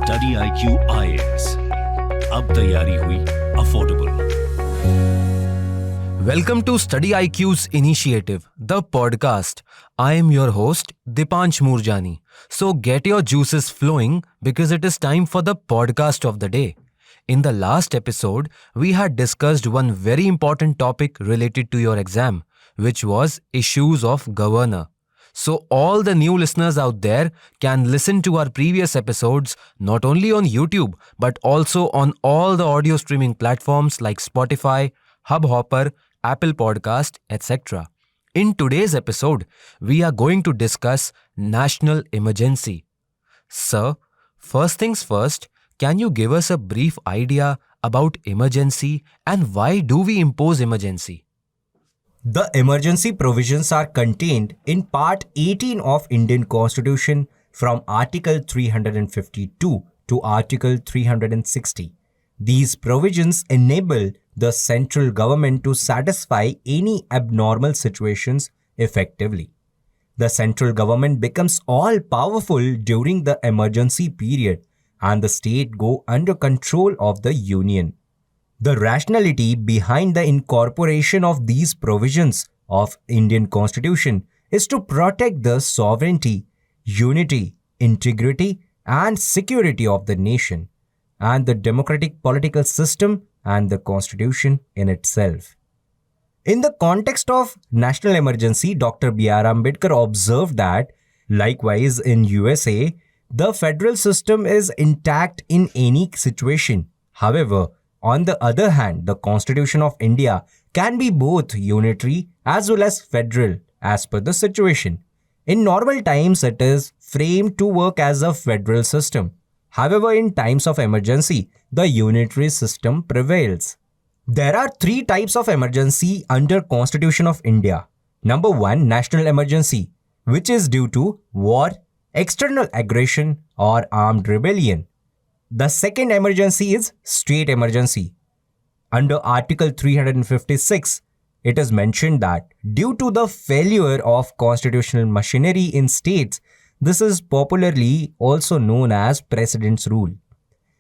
Study IQ IAS, अब तैयारी हुई affordable. Welcome to StudyIQ's Initiative, the podcast. I am your host, Dipansh Moorjani. So get your juices flowing because it is time for the podcast of the day. In the last episode, we had discussed one very important topic related to your exam, which was issues of governor. So all the new listeners out there can listen to our previous episodes not only on YouTube but also on all the audio streaming platforms like Spotify, Hubhopper, Apple Podcast, etc. In today's episode, we are going to discuss national emergency. Sir, first things first, can you give us a brief idea about emergency and why do we impose emergency? The emergency provisions are contained in Part 18 of Indian Constitution from Article 352 to Article 360. These provisions enable the central government to satisfy any abnormal situations effectively. The central government becomes all-powerful during the emergency period and the state go under control of the union. The rationality behind the incorporation of these provisions of Indian Constitution is to protect the sovereignty, unity, integrity and security of the nation and the democratic political system and the Constitution in itself. In the context of national emergency, Dr. B.R. Ambedkar observed that, likewise in USA, the federal system is intact in any situation. However, on the other hand, the Constitution of India can be both unitary as well as federal as per the situation. In normal times, it is framed to work as a federal system. However, in times of emergency, the unitary system prevails. There are three types of emergency under Constitution of India. Number 1, national emergency, which is due to war, external aggression or armed rebellion. The second emergency is state emergency. Under Article 356, it is mentioned that due to the failure of constitutional machinery in states, this is popularly also known as President's Rule.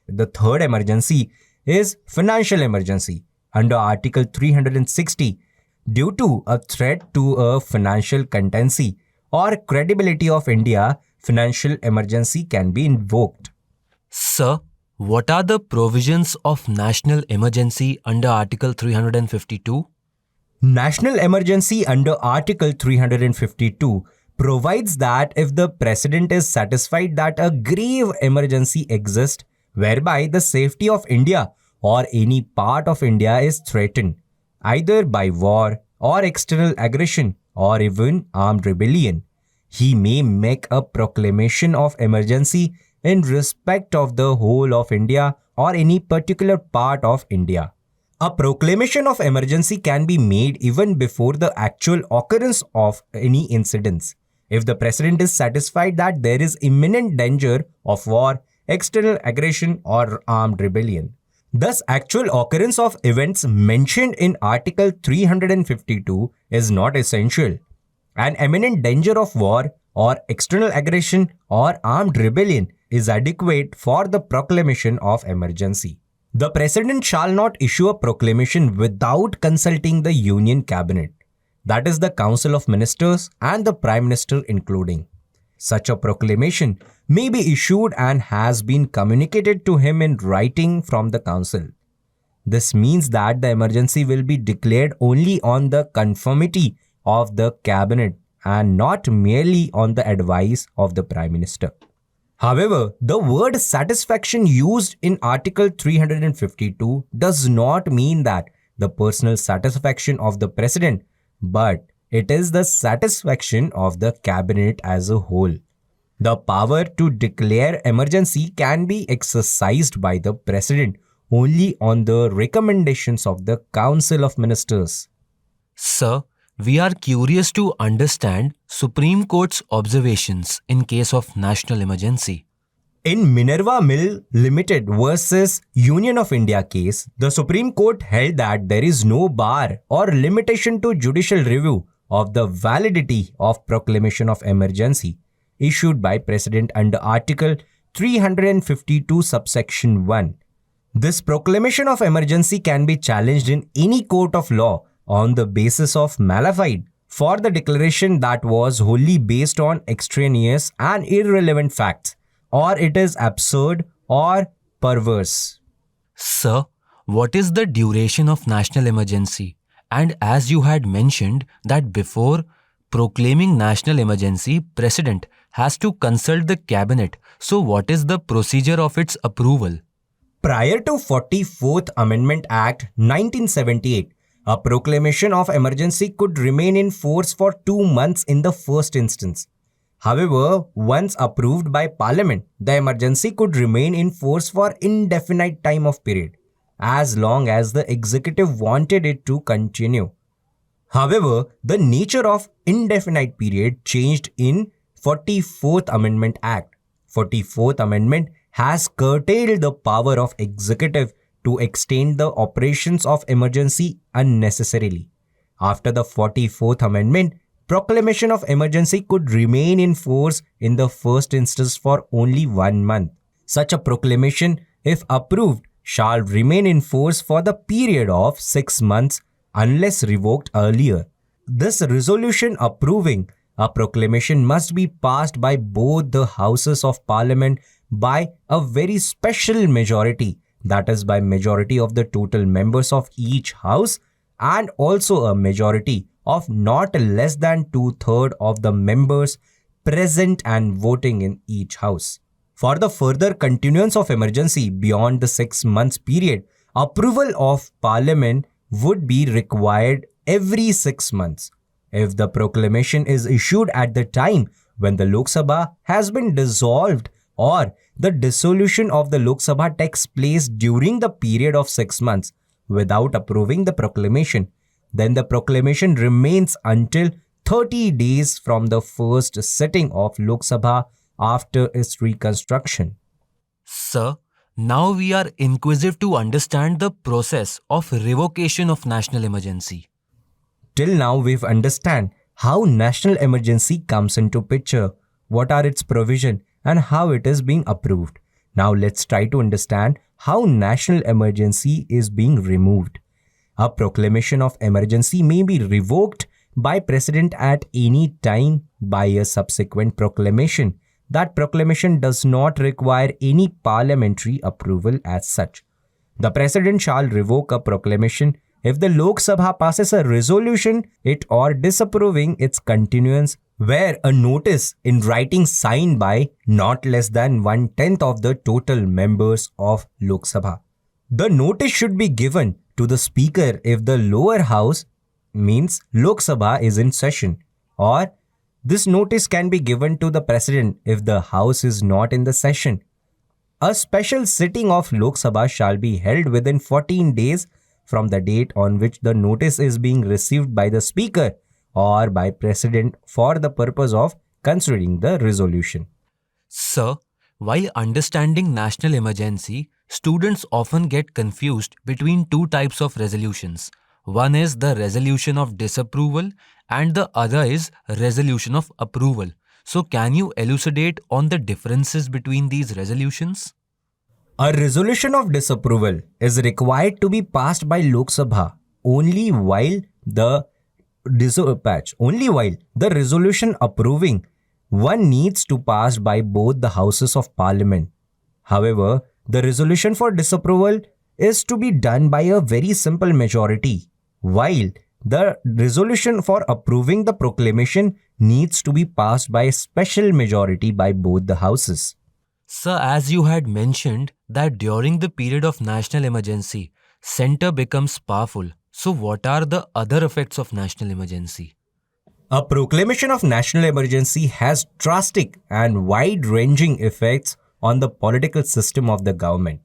The third emergency is financial emergency. Under Article 360, due to a threat to a financial contingency or credibility of India, financial emergency can be invoked. Sir, what are the provisions of national emergency under Article 352? National emergency under Article 352 provides that if the President is satisfied that a grave emergency exists whereby the safety of India or any part of India is threatened, either by war or external aggression or even armed rebellion, he may make a proclamation of emergency in respect of the whole of India or any particular part of India. A proclamation of emergency can be made even before the actual occurrence of any incidents, if the President is satisfied that there is imminent danger of war, external aggression or armed rebellion. Thus, actual occurrence of events mentioned in Article 352 is not essential. An imminent danger of war or external aggression or armed rebellion is adequate for the proclamation of emergency. The President shall not issue a proclamation without consulting the Union Cabinet, that is the Council of Ministers and the Prime Minister including. Such a proclamation may be issued and has been communicated to him in writing from the Council. This means that the emergency will be declared only on the conformity of the Cabinet and not merely on the advice of the Prime Minister. However, the word satisfaction used in Article 352 does not mean that the personal satisfaction of the President, but it is the satisfaction of the Cabinet as a whole. The power to declare emergency can be exercised by the President only on the recommendations of the Council of Ministers. Sir, we are curious to understand Supreme Court's observations in case of national emergency. In Minerva Mill Limited versus Union of India case, the Supreme Court held that there is no bar or limitation to judicial review of the validity of proclamation of emergency issued by President under Article 352 subsection 1. This proclamation of emergency can be challenged in any court of law on the basis of malafide for the declaration that was wholly based on extraneous and irrelevant facts, or it is absurd or perverse. Sir, what is the duration of national emergency? And as you had mentioned that before proclaiming national emergency, President has to consult the cabinet. So what is the procedure of its approval? Prior to 44th Amendment Act 1978, a proclamation of emergency could remain in force for 2 months in the first instance. However, once approved by Parliament, the emergency could remain in force for indefinite time of period, as long as the executive wanted it to continue. However, the nature of indefinite period changed in 44th Amendment Act. 44th Amendment has curtailed the power of executive to extend the operations of emergency unnecessarily. After the 44th Amendment, proclamation of emergency could remain in force in the first instance for only 1 month. Such a proclamation, if approved, shall remain in force for the period of 6 months unless revoked earlier. This resolution approving a proclamation must be passed by both the Houses of Parliament by a very special majority, that is by majority of the total members of each house, and also a majority of not less than 2/3 of the members present and voting in each house. For the further continuance of emergency beyond the 6 months period, approval of Parliament would be required every 6 months. If the proclamation is issued at the time when the Lok Sabha has been dissolved or the dissolution of the Lok Sabha takes place during the period of 6 months without approving the proclamation, then the proclamation remains until 30 days from the first sitting of Lok Sabha after its reconstruction. Sir, now we are inquisitive to understand the process of revocation of national emergency. Till now we've understand how national emergency comes into picture, what are its provision and how it is being approved. Now let's try to understand how national emergency is being removed. A proclamation of emergency may be revoked by President at any time by a subsequent proclamation. That proclamation does not require any parliamentary approval as such. The President shall revoke a proclamation if the Lok Sabha passes a resolution it or disapproving its continuance, where a notice in writing signed by not less than 1/10 of the total members of Lok Sabha. The notice should be given to the Speaker if the lower house, means Lok Sabha, is in session, or this notice can be given to the President if the House is not in the session. A special sitting of Lok Sabha shall be held within 14 days from the date on which the notice is being received by the Speaker or by President for the purpose of considering the resolution. Sir, while understanding national emergency, students often get confused between two types of resolutions. One is the resolution of disapproval and the other is resolution of approval. So can you elucidate on the differences between these resolutions? A resolution of disapproval is required to be passed by Lok Sabha only while the resolution approving one needs to pass by both the Houses of Parliament. However, the resolution for disapproval is to be done by a very simple majority, while the resolution for approving the proclamation needs to be passed by a special majority by both the houses. Sir, as you had mentioned that during the period of national emergency, centre becomes powerful. So what are the other effects of national emergency? A proclamation of national emergency has drastic and wide-ranging effects on the political system of the government.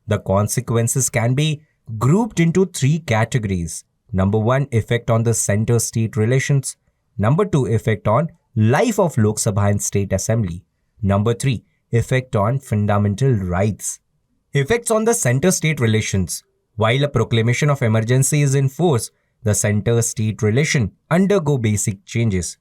The consequences can be grouped into 3 categories. Number 1, effect on the center-state relations. Number 2, effect on life of Lok Sabha and State Assembly. Number 3, effect on fundamental rights. Effects on the center-state relations. While a proclamation of emergency is in force, the center-state relation undergo basic changes.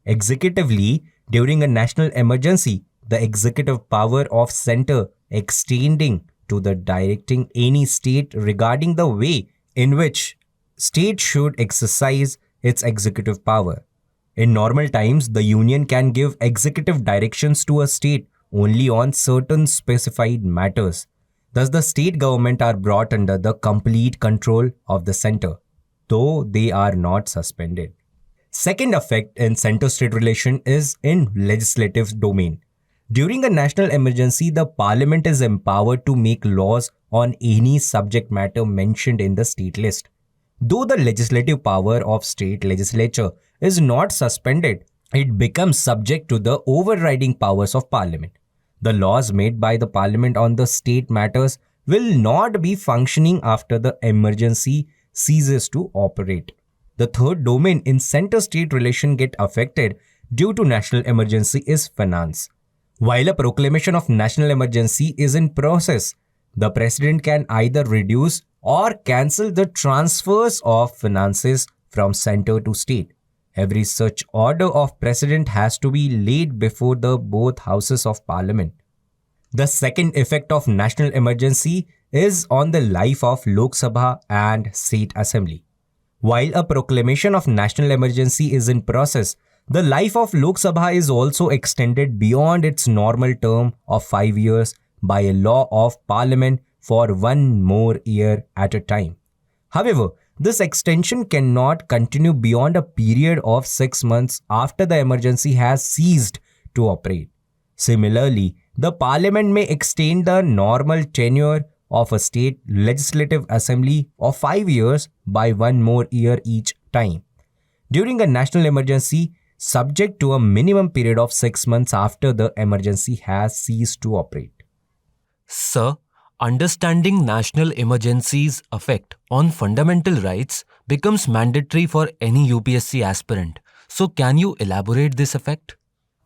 Executively, during a national emergency, the executive power of center extending to the directing any state regarding the way in which state should exercise its executive power. In normal times, the union can give executive directions to a state only on certain specified matters. Thus, the state government are brought under the complete control of the center, though they are not suspended. Second effect in center-state relation is in legislative domain. During a national emergency, the parliament is empowered to make laws on any subject matter mentioned in the state list. Though the legislative power of state legislature is not suspended, it becomes subject to the overriding powers of parliament. The laws made by the parliament on the state matters will not be functioning after the emergency ceases to operate. The third domain in center-state relation get affected due to national emergency is finance. While a proclamation of national emergency is in process, the president can either reduce or cancel the transfers of finances from center to state. Every such order of president has to be laid before the both houses of parliament. The second effect of national emergency is on the life of Lok Sabha and State Assembly. While a proclamation of national emergency is in process, the life of Lok Sabha is also extended beyond its normal term of 5 years by a law of parliament for 1 more year at a time. However, this extension cannot continue beyond a period of 6 months after the emergency has ceased to operate. Similarly, the parliament may extend the normal tenure of a state legislative assembly of 5 years by 1 more year each time. During a national emergency, subject to a minimum period of 6 months after the emergency has ceased to operate. Sir, understanding national emergencies' effect on fundamental rights becomes mandatory for any UPSC aspirant. So can you elaborate this effect?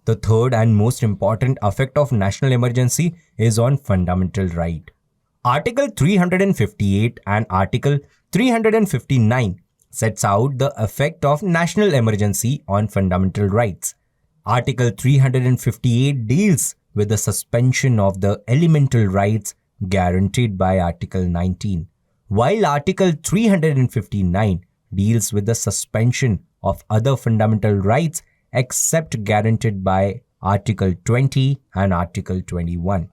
The third and most important effect of national emergency is on fundamental right. Article 358 and Article 359 sets out the effect of national emergency on fundamental rights. Article 358 deals with the suspension of the elemental rights guaranteed by Article 19, while Article 359 deals with the suspension of other fundamental rights except guaranteed by Article 20 and Article 21.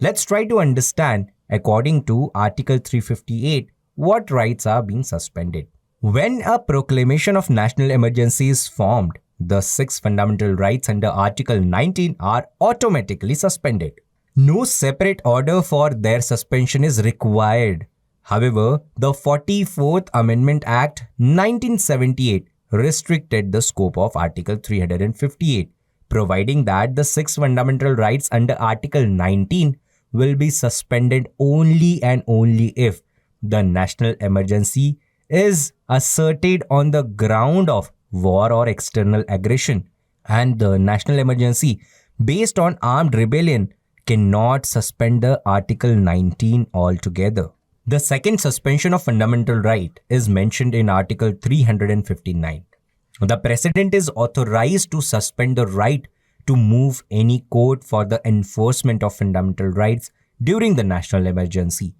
Let's try to understand, according to Article 358, what rights are being suspended. When a proclamation of national emergency is formed, the 6 fundamental rights under Article 19 are automatically suspended. No separate order for their suspension is required. However, the 44th Amendment Act 1978 restricted the scope of Article 358, providing that the 6 fundamental rights under Article 19 will be suspended only and only if the national emergency is asserted on the ground of war or external aggression, and the national emergency based on armed rebellion cannot suspend the Article 19 altogether. The second suspension of fundamental right is mentioned in Article 359. The President is authorized to suspend the right to move any court for the enforcement of fundamental rights during the national emergency.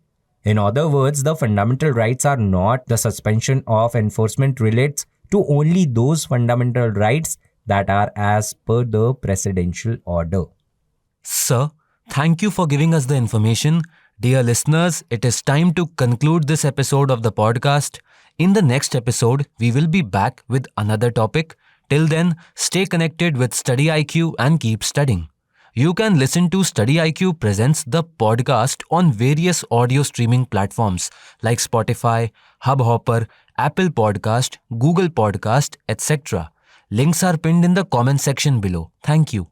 In other words, the fundamental rights are not the suspension of enforcement relates to only those fundamental rights that are as per the presidential order. Sir, thank you for giving us the information. Dear listeners, it is time to conclude this episode of the podcast. In the next episode, we will be back with another topic. Till then, stay connected with StudyIQ and keep studying. You can listen to StudyIQ Presents the podcast on various audio streaming platforms like Spotify, Hubhopper, Apple Podcast, Google Podcast, etc. Links are pinned in the comment section below. Thank you.